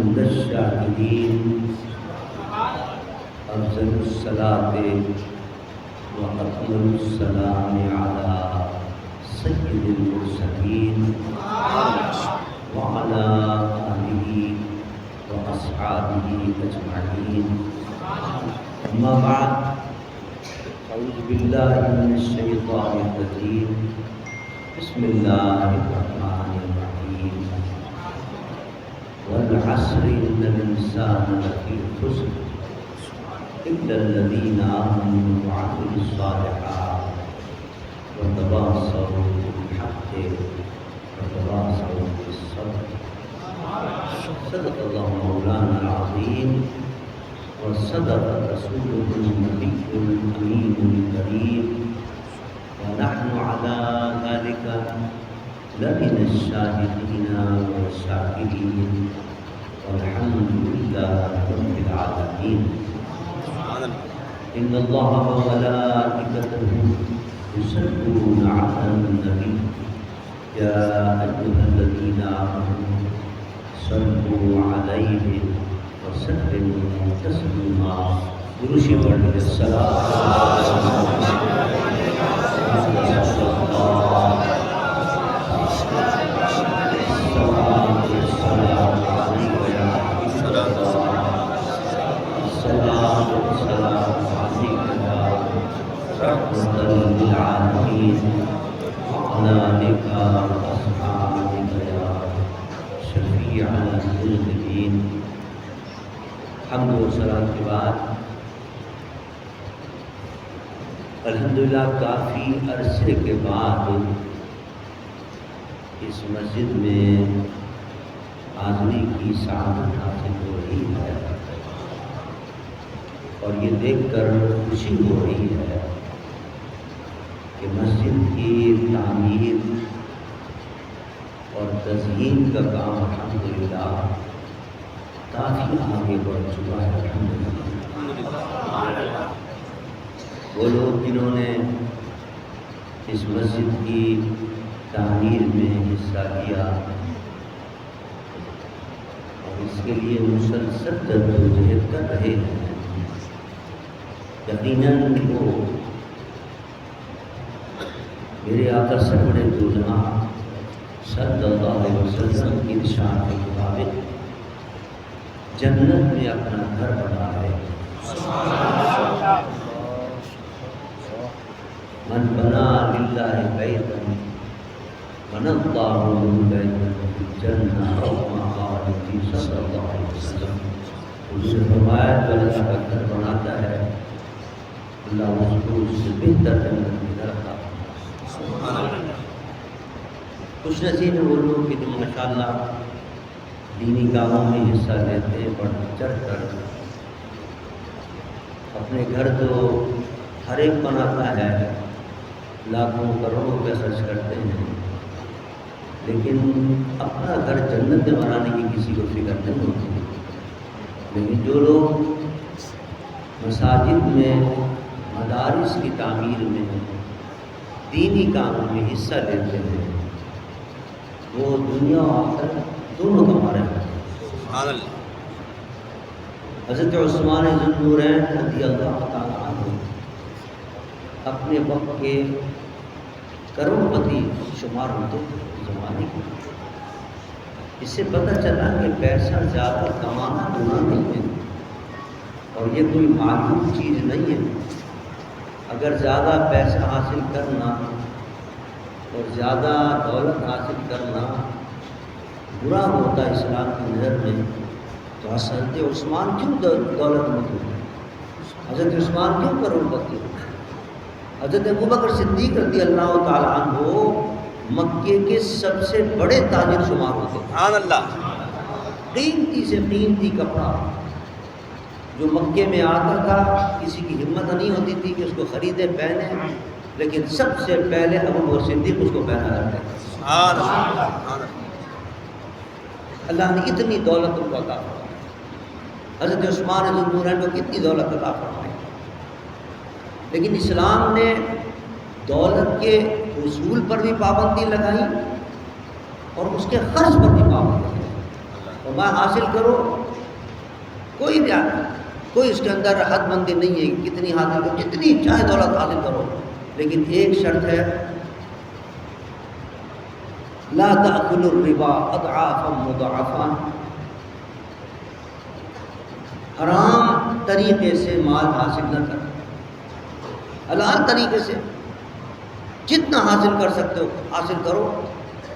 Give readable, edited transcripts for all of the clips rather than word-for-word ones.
حمد الشاکرین افضل الصلاۃ واکمل السلام علی سید المرسلین وعلی آلہ واصحابہ اجمعین، اما بعد، اعوذ باللہ من الشیطان الرجیم، بسم اللہ الرحمن الرحیم، والعصر ان الانسان لفی خسر الا الذین آمنوا وعملوا الصالحات وتواصوا بالحق وتواصوا بالصبر۔ صدق اللہ مولانا العظیم وصدق رسوله النبی الامین الکریم، ونحن على ذلك لمن الشاهدين والشاكرين، والحمد لله رب العالمين۔ إن الله وملائكته يصلون على النبي يا أيها الذين آمنوا صلوا عليه وسلموا تسليما۔ درود پڑھ الصلاة حمد و صلاۃ کے بعد الحمدللہ کافی عرصے کے بعد اس مسجد میں حاضری کی سعادت حاصل ہو رہی ہے، اور یہ دیکھ کر خوشی ہو رہی ہے کہ مسجد کی تعمیر اور تزئین کا کام الحمدللہ کافی آگے بڑھ چکا ہے۔ وہ لوگ جنہوں نے اس مسجد کی تعمیر میں حصہ لیا اور اس کے لیے مسلسل جدوجہد کر رہے ہیں، یقیناً وہ میرے آقا سرور دو جہاں صلی اللہ علیہ وسلم کی ارشاد کے مطابق جنت میں اپنا گھر بنا ہے۔ من بنا للہ بیتا بنى اللہ له بیتا فی الجنہ او ما قال نبی صلی اللہ علیہ وسلم۔ اس سے فرمایا جو اللہ کا گھر بناتا ہے اللہ اس کو اس سے بہتر جنت میں رکھتا ہے۔ خوش نصیب ہیں وہ لوگ کہ جو ماشاءاللہ دینی کاموں میں حصہ لیتے ہیں، بڑھ چڑھ کر اپنے گھر تو ہر ایک بناتا ہے، لاکھوں کروڑوں روپے خرچ کرتے ہیں، لیکن اپنا گھر جنت میں بنانے کی کسی کو فکر نہیں ہوتی۔ لیکن جو لوگ مساجد میں، مدارس کی تعمیر میں، دینی کاموں میں حصہ لیتے ہیں، وہ دنیا و آخرت دونوں کما رہے ہیں۔ حضرت عثمان ذو النورین رضی اللہ تعالیٰ عنہ اپنے وقت کے کروڑپتی شمار ہوتے تھے زمانے کے۔ اس سے پتہ چلا کہ پیسہ زیادہ کمانا گناہ نہیں ہے، اور یہ کوئی معلوم چیز نہیں ہے۔ اگر زیادہ پیسہ حاصل کرنا اور زیادہ دولت حاصل کرنا برا ہوتا ہے اسلام کی نظر میں، تو حضرت عثمان کیوں دولت مند ہوئے؟ حضرت عثمان کیوں کروڑپتی ہوئے؟ حضرت ابوبکر صدیق رضی اللہ تعالیٰ عنہ مکے کے سب سے بڑے تاجر شمار ہوتے ہیں۔ سبحان اللہ۔ قیمتی سے قیمتی کپڑا جو مکے میں آتا تھا کسی کی ہمت نہیں ہوتی تھی کہ اس کو خریدے پہنے، لیکن سب سے پہلے ابوبکر صدیق اس کو پہنا کرتے تھے۔ سبحان اللہ۔ اللہ نے اتنی دولت ان کو عطا فرمائی۔ حضرت عثمان ذو النورین کو کتنی دولت عطا فرمائی، لیکن اسلام نے دولت کے حصول پر بھی پابندی لگائی اور اس کے خرچ پر بھی پابندی لگائی، میں حاصل کرو، کوئی اس کے اندر حد بندی نہیں ہے، کتنی حاصل کرو، جتنی چاہے دولت حاصل کرو، لیکن ایک شرط ہے، لا تأکلوا الربا اضعافا مضاعفا، حرام طریقے سے مال حاصل نہ کرو، حلال طریقے سے جتنا حاصل کر سکتے ہو حاصل کرو،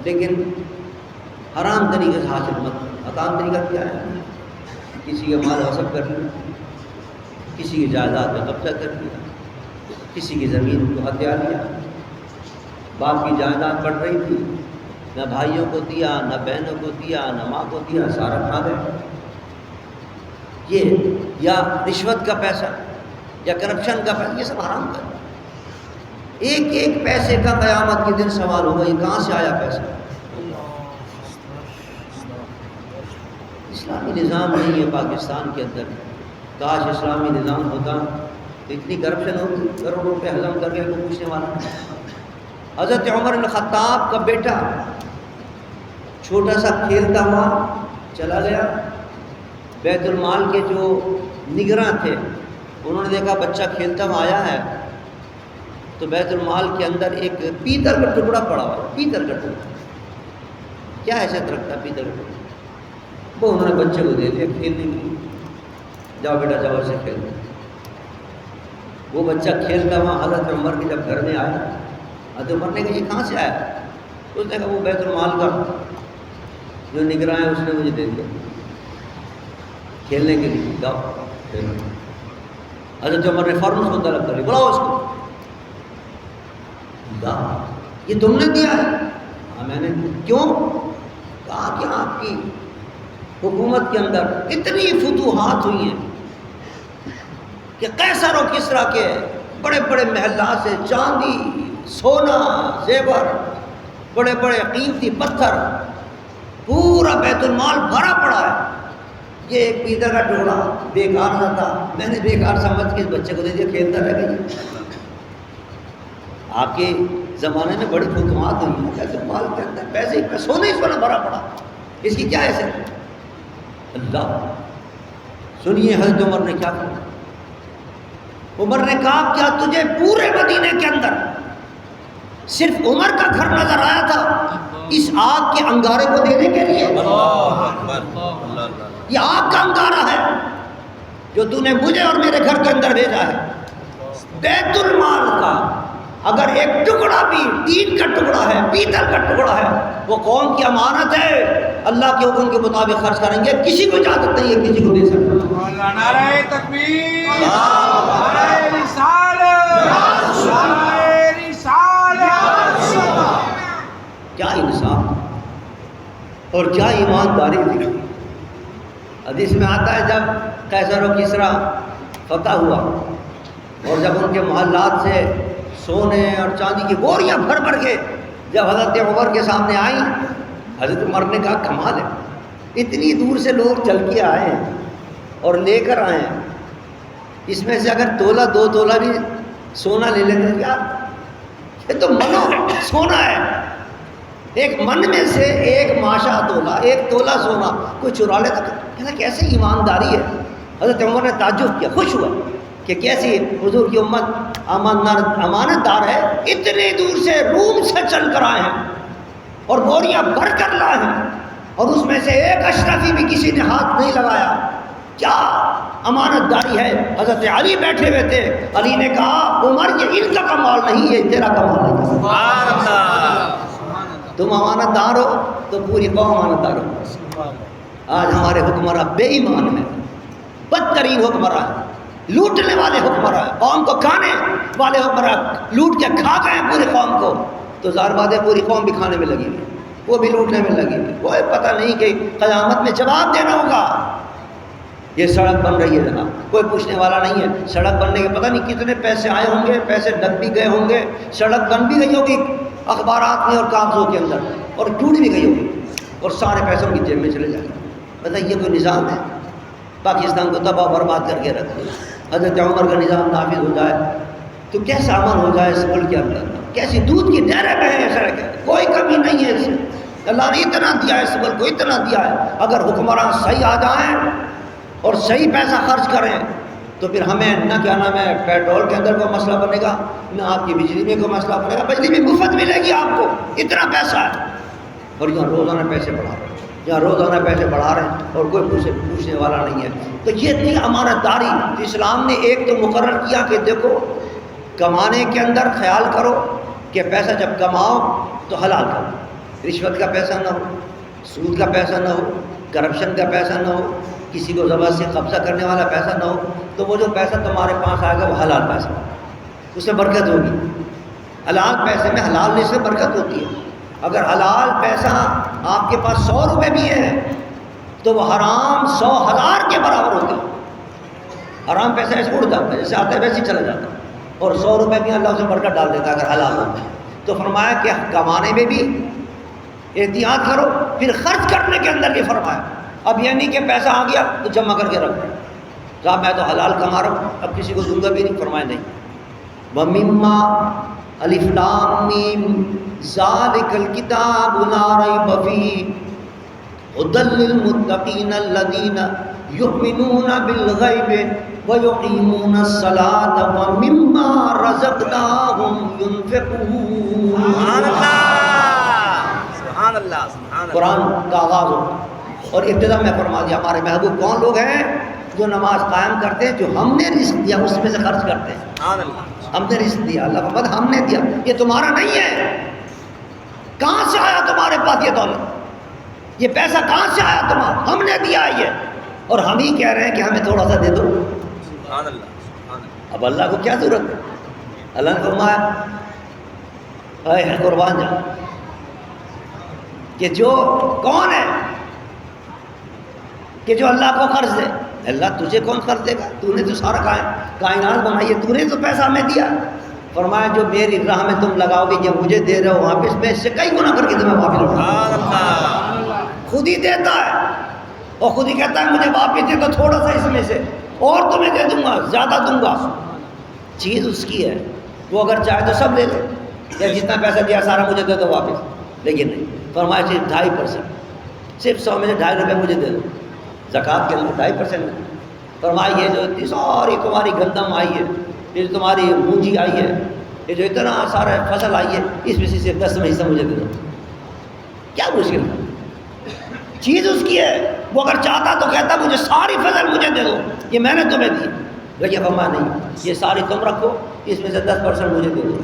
لیکن حرام طریقے سے حاصل مت کرو۔ حرام طریقہ کیا ہے؟ کسی کا مال غصب کر لیا، کسی کی جائیداد میں قبضہ کر لیا، کسی کی زمین کو ہتھیا لیا، باپ کی جائیداد بڑھ رہی تھی، نہ بھائیوں کو دیا، نہ بہنوں کو دیا، نہ ماں کو دیا، سارا کھا گئے۔ یہ یا رشوت کا پیسہ یا کرپشن کا پیسہ، یہ سب حرام کا ہے۔ ایک ایک پیسے کا قیامت کے دن سوال ہوگا، یہ کہاں سے آیا پیسہ؟ اسلامی نظام نہیں ہے پاکستان کے اندر، کاش اسلامی نظام ہوتا تو اتنی کرپشن ہوتی، کروڑوں روپے ہضم کر کے کوئی پوچھنے والا نہیں۔ حضرت عمر بن خطاب کا بیٹا چھوٹا سا کھیلتا ہوا چلا گیا، بیت المال کے جو نگراں تھے انہوں نے دیکھا بچہ کھیلتا ہوا آیا ہے، تو بیت المال کے اندر ایک پیتل کا ٹکڑا پڑا ہوا ہے، پیتل کا ٹکڑا، کیا حیثیت رکھتا ہے پیتل کا ٹکڑا، وہ انہوں نے بچے کو دے دیا کھیلنے کے لیے، جاؤ بیٹا جاؤ سے کھیل۔ وہ بچہ کھیلتا ہوا حضرت عمر کے جب گھر میں آیا، حضرت عمر نے کہا یہ کہاں سے آیا؟ اس نے کہا وہ بیت المال کا جو نگراں ہے اس نے مجھے دے دیا کھیلنے کے لیے، جاؤ کھیلو۔ حضرت عمر نے فوراً اس کو طلب کر لیا، بلاؤ اس کو، کہا یہ تم نے دیا ہے؟ ہاں میں نے۔ کیوں؟ کہا کہ آپ کی حکومت کے اندر اتنی فتوحات ہوئی ہیں کہ قیصر و کسریٰ کے بڑے بڑے محلات سے چاندی، سونا، زیور، بڑے بڑے قیمتی پتھر، پورا بیت المال بھرا پڑا ہے، یہ ایک پیتل کا ٹکڑا بیکار نہ تھا، میں نے بیکار سمجھ کے اس بچے کو دے دیا، کھیلتا رہ گیا۔ آپ کے زمانے میں بڑی فتوحات ہوئی ہیں، بیت المال کے اندر پیسے ہی سونے ہی سونا بھرا پڑا، اس کی کیا حیثیت ہے؟ اللہ سنیے حضرت عمر نے کیا کہا۔ عمر نے کہا کیا تجھے پورے مدینے کے اندر صرف عمر کا گھر نظر آیا تھا اس آگ کے انگارے کو دینے کے لیے؟ یہ آگ کا انگارہ ہے جو تو نے مجھے اور میرے گھر کے اندر بھیجا ہے۔ بیت المال کا اگر ایک ٹکڑا بھی تین کا ٹکڑا ہے، پیتل کا ٹکڑا ہے، وہ قوم کی امانت ہے، اللہ کے حکم کے مطابق خرچ کریں گے، کسی کو اجازت نہیں ہے کسی کو دے سکتا۔ نعرہ تکبیر، نعرہ رسالت، نعرہ رسالت۔ کیا انصاف اور کیا ایمانداری تھی۔ حدیث میں آتا ہے جب قیصر و کسریٰ فتح ہوا اور جب ان کے محلات سے سونے اور چاندی کی بوریاں بھر بھر کے جب حضرت عمر کے سامنے آئیں، حضرت عمر نے کہا کمال ہے، اتنی دور سے لوگ چل کے آئے ہیں اور لے کر آئے ہیں، اس میں سے اگر تولہ دو تولہ بھی سونا لے لیتے ہیں، کیا یہ تو منو سونا ہے، ایک من میں سے ایک ماشا تولہ، ایک تولہ سونا کوئی چرا لیتا، کہنا کیسے ایمانداری ہے۔ حضرت عمر نے تعجب کیا، خوش ہوا کہ کیسی حضور کی امت امانت دار ہے، اتنے دور سے روم سے چل کر آئے ہیں اور بوریاں بھر کر لائے ہیں اور اس میں سے ایک اشرفی بھی کسی نے ہاتھ نہیں لگایا، کیا امانت داری ہے۔ حضرت علی بیٹھے ہوئے تھے، علی نے کہا عمر یہ ان کا کمال نہیں، یہ تیرا کمال ہے۔ سبحان اللہ، تم امانت دار ہو تو پوری قوم امانت دار ہو۔ آج ہمارے حکمراں بے ایمان ہیں، بدترین حکمراں ہیں، لوٹنے والے حکمراں ہیں، قوم کو کھانے والے حکمراں، لوٹ کے کھا گئے پوری قوم کو، تو ظاہر بات ہے پوری قوم بھی کھانے میں لگی ہوئی، وہ بھی لوٹنے میں لگی ہوئی، کوئی پتہ نہیں کہ قیامت میں جواب دینا ہوگا۔ یہ سڑک بن رہی ہے جناب، کوئی پوچھنے والا نہیں ہے، سڑک بننے کے پتہ نہیں کتنے پیسے آئے ہوں گے، پیسے لگ بھی گئے ہوں گے، سڑک بن بھی گئی ہوگی اخبارات میں اور کاغذوں کے اندر، اور ٹوٹ بھی گئی ہوگی اور سارے پیسوں کی جیب میں چلے جائیں گے۔ بتائیے کوئی نظام ہے؟ پاکستان کو تباہ برباد کر کے رکھ دیا۔ حضرت عمر کا نظام نافذ ہو جائے تو کیسا امن ہو جائے اس ملک کے اندر، کیسی دودھ کی نہریں بہیں سڑک ہے، کوئی کمی نہیں ہے اس میں، اللہ نے اتنا دیا ہے اس ملک کو، اتنا دیا ہے، اگر حکمران صحیح آ جائیں اور صحیح پیسہ خرچ کریں تو پھر ہمیں نہ کیا نام ہے پیٹرول کے اندر کوئی مسئلہ بنے گا، نہ آپ کی بجلی میں کوئی مسئلہ بنے گا، بجلی بھی مفت ملے گی آپ کو، اتنا پیسہ ہے۔ اور یہاں روزانہ پیسے بڑھا رہے ہیں، یہاں روزانہ پیسے بڑھا رہے ہیں اور کوئی پوچھنے والا نہیں ہے۔ تو یہ تھی امانت داری۔ اسلام نے ایک تو مقرر کیا کہ دیکھو کمانے کے اندر خیال کرو کہ پیسہ جب کماؤ تو حلال کرو، رشوت کا پیسہ نہ ہو، سود کا پیسہ نہ ہو، کرپشن کا پیسہ نہ ہو، کسی کو زبردست سے قبضہ کرنے والا پیسہ نہ ہو، تو وہ جو پیسہ تمہارے پاس آئے گا وہ حلال پیسہ، اس میں برکت ہوگی۔ حلال پیسے میں حلال نہیں سے برکت ہوتی ہے۔ اگر حلال پیسہ آپ کے پاس 100 روپے بھی ہے تو وہ حرام 100,000 کے برابر ہوتے ہیں۔ حرام پیسہ ایسے اڑ جاتا ہے، جیسے آتا ہے ویسے ہی چلا جاتا ہے، اور 100 روپے بھی اللہ اسے برکت ڈال دیتا ہے اگر حلال ہوتا ہے۔ تو فرمایا کہ کمانے میں بھی احتیاط کرو، پھر خرچ کرنے کے اندر بھی فرمایا۔ اب یہ نہیں کہ پیسہ آ گیا تو جمع کر کے رکھ دیں، صاحب میں تو حلال کما رہا ہوں اب کسی کو دوں گا بھی نہیں، فرمایا نہیں۔ وَمِمَّا الف لام میم ذالک الکتاب لا ریب فیہ ھدی للمتقین الذین یؤمنون بالغیب ویقیمون الصلاۃ ومما رزقناہم ینفقون۔ سبحان اللہ، سبحان اللہ۔ قرآن کا آغاز ہو اور ابتدا میں فرما دیا ہمارے محبوب کون لوگ ہیں؟ جو نماز قائم کرتے ہیں، جو ہم نے رزق دیا اس میں سے خرچ کرتے ہیں۔ سبحان اللہ۔ ہم نے رزق دیا، اللہ محمد ہم نے دیا، یہ تمہارا نہیں ہے۔ کہاں سے آیا تمہارے پاس یہ دولت، یہ پیسہ کہاں سے آیا تمہارا؟ ہم نے دیا ہے یہ، اور ہم ہی کہہ رہے ہیں کہ ہمیں تھوڑا سا دے دو۔ سبحان اللہ، سبحان اللہ۔ اب اللہ کو کیا ضرورت ہے؟ اللہ نے فرمایا اے قربان جا کہ جو کون ہے کہ جو اللہ کو قرض دے؟ اللہ تجھے کون قرض دے گا؟ تو نے تو سارا کائنات بنائی ہے، تو نے تو پیسہ ہمیں دیا۔ فرمایا جو میری راہ میں تم لگاؤ گے، جب مجھے دے رہے ہو واپس، میں اس سے کئی گنا کر کے تمہیں واپس لوٹاؤں۔ خود ہی دیتا ہے اور خود ہی کہتا ہے مجھے واپس دے دو تھوڑا سا اس میں سے، اور تمہیں دے دوں گا، زیادہ دوں گا۔ چیز اس کی ہے، وہ اگر چاہے تو سب لے لے، یا جتنا پیسہ دیا سارا مجھے دے دو واپس، لیکن نہیں۔ فرمایا صرف 2.5%، صرف 100 میں سے 2.5 روپے مجھے دے دو۔ زکوٰۃ کے اندر 2.5%۔ فرمایا یہ جو اتنی ساری تمہاری گندم آئی ہے، یہ جو تمہاری مونجی آئی ہے، یہ جو اتنا سارا فصل آئی ہے، اس میں سے صرف 10 حصہ مجھے دے دو۔ کیا مشکل ہے؟ چیز اس کی ہے، وہ اگر چاہتا تو کہتا مجھے ساری فصل مجھے دے دو، یہ میں نے تمہیں دی، لیکن فرمایا نہیں، یہ ساری تم رکھو، اس میں سے 10% مجھے دے دو۔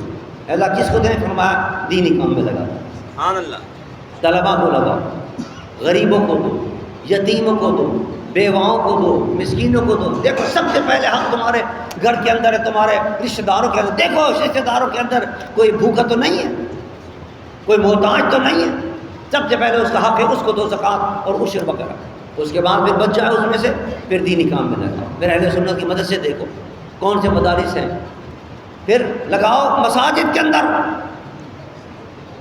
اللہ کس کو دیں؟ فرمایا دینی کام میں لگا، سبحان اللہ۔ طلباء کو لگاؤ، غریبوں کو دو، یتیموں کو دو، بیواؤں کو دو، مسکینوں کو دو۔ دیکھو سب سے پہلے حق تمہارے گھر کے اندر ہے، تمہارے رشتہ داروں کے اندر۔ دیکھو رشتہ داروں کے اندر کوئی بھوکا تو نہیں ہے، کوئی محتاج تو نہیں ہے، سب سے پہلے اس کا حق ہے، اس کو دو زکوٰۃ اور عشر وغیرہ۔ اس کے بعد پھر بچ جائے اس میں سے، پھر دینی کام میں لگاؤ۔ پھر اہل سنت کی مدد سے دیکھو کون سے مدارس ہیں، پھر لگاؤ مساجد کے اندر۔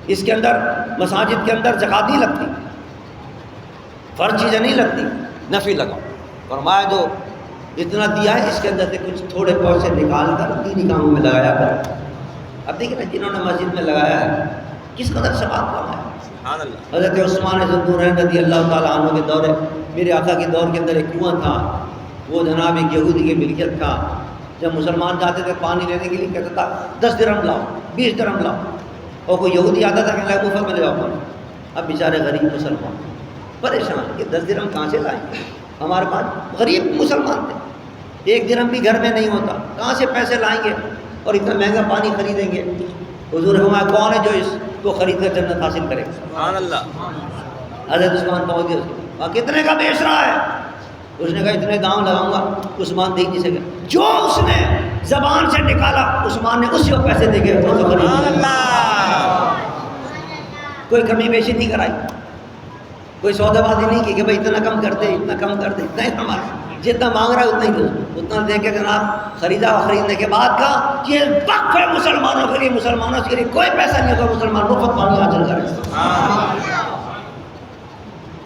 اس کے اندر مساجد کے اندر زکوٰۃ نہیں لگتی، فرض چیزیں نہیں لگتی، نفل لگاؤ۔ فرمایا جو جتنا دیا ہے اس کے اندر سے کچھ تھوڑے پیسے نکال کر دینی کاموں میں لگایا کر۔ اب دیکھیں نا جنہوں نے مسجد میں لگایا ہے کس قدر ثواب کام ہے۔ سبحان اللہ۔ حضرت عثمان ذوالنورین رضی اللہ تعالیٰ عنہ کے دور، میرے آقا کے دور کے اندر ایک کنواں تھا، وہ جناب ایک یہودی کی ملکیت تھا۔ جب مسلمان جاتے تھے پانی لینے کے لیے کہتا تھا 10 درہم لاؤ، 20 درہم لاؤ، اور کوئی یہودی آتا تھا کہ مفت میں لے جاؤ پانی۔ اب بیچارے غریب مسلمان پریشان کہ 10 درہم کہاں سے لائیں گے، ہمارے پاس غریب مسلمان تھے، 1 درہم بھی گھر میں نہیں ہوتا، کہاں سے پیسے لائیں گے اور اتنا مہنگا پانی خریدیں گے۔ حضور فرمایا کون ہے جو اس کو خرید کر جنت حاصل کرے؟ سبحان اللہ۔ حضرت عثمان پہنچ گئے، وہاں کتنے کا بیچ رہا ہے؟ اس نے کہا اتنے دام لگاؤں گا۔ عثمان دے نہیں سکے، جو اس نے زبان سے نکالا عثمان نے اسی کو پیسے دے کے سبحان اللہ۔ کوئی کمی بیشی نہیں کرائی، کوئی سودا بازی نہیں کی کہ بھائی اتنا کم کر دے، اتنا کم کر دے، نہیں، ہمارا جتنا مانگ رہا ہے اتنا ہی دو، اتنا دے کے جناب خریدا، اور خریدنے کے بعد کہا یہ وقف ہے مسلمانوں کے لیے، مسلمانوں کے لیے کوئی پیسہ نہیں ہوگا، مسلمان مفت پانی حاصل کرے۔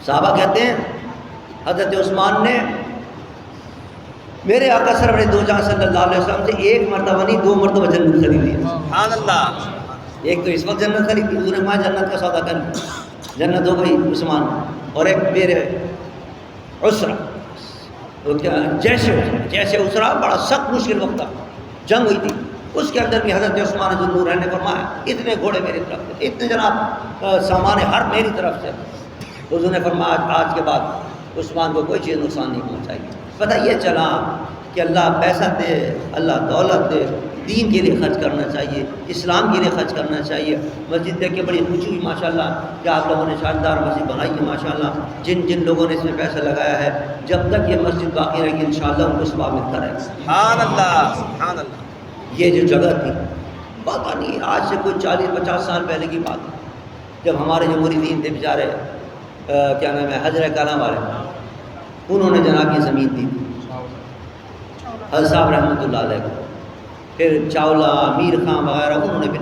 صحابہ کہتے ہیں حضرت عثمان نے میرے آقا سرور دو جہاں صلی اللہ علیہ وسلم سے 1 مرتبہ نہیں 2 مرتبہ جنت خریدی ہے۔ سبحان اللہ۔ ایک تو اس وقت جنت خریدی، حضور نے جنت کا سودا کر لیا، جنت ہو گئی عثمان. اور ایک بیر عسرا، وہ کیا جیسے عسرا بڑا سخت مشکل وقت تھا، جنگ ہوئی تھی، اس کے اندر بھی حضرت عثمان ذو النورین نے فرمایا اتنے گھوڑے میری طرف سے، اتنے جناب سامان ہر میری طرف سے. حضور نے فرمایا آج کے بعد عثمان کو کوئی چیز نقصان نہیں پہنچائے گی. پتہ یہ چلا کہ اللہ پیسہ دے، اللہ دولت دے، دین کے لیے خرچ کرنا چاہیے، اسلام کے لیے خرچ کرنا چاہیے. مسجد دیکھ کے بڑی خوشی ہوئی ماشاء اللہ کہ آپ لوگوں نے شاندار مسجد بنائی ہے ماشاء اللہ. جن لوگوں نے اس میں پیسہ لگایا ہے، جب تک یہ مسجد باقی رہے گی انشاءاللہ ان کو ثواب ملتا رہے گا. سبحان اللہ سبحان اللہ. یہ جو جگہ تھی پتہ نہیں آج سے کوئی 40-50 سال پہلے کی بات ہے، جب ہمارے جو مریدین تھے بیچارے کیا نام ہے حضرت کلام والے، انہوں نے جناب یہ زمین دی تھی حضرت صاحب رحمۃ اللہ علیہ کو. پھر چاولہ، میر خان وغیرہ انہوں نے بھی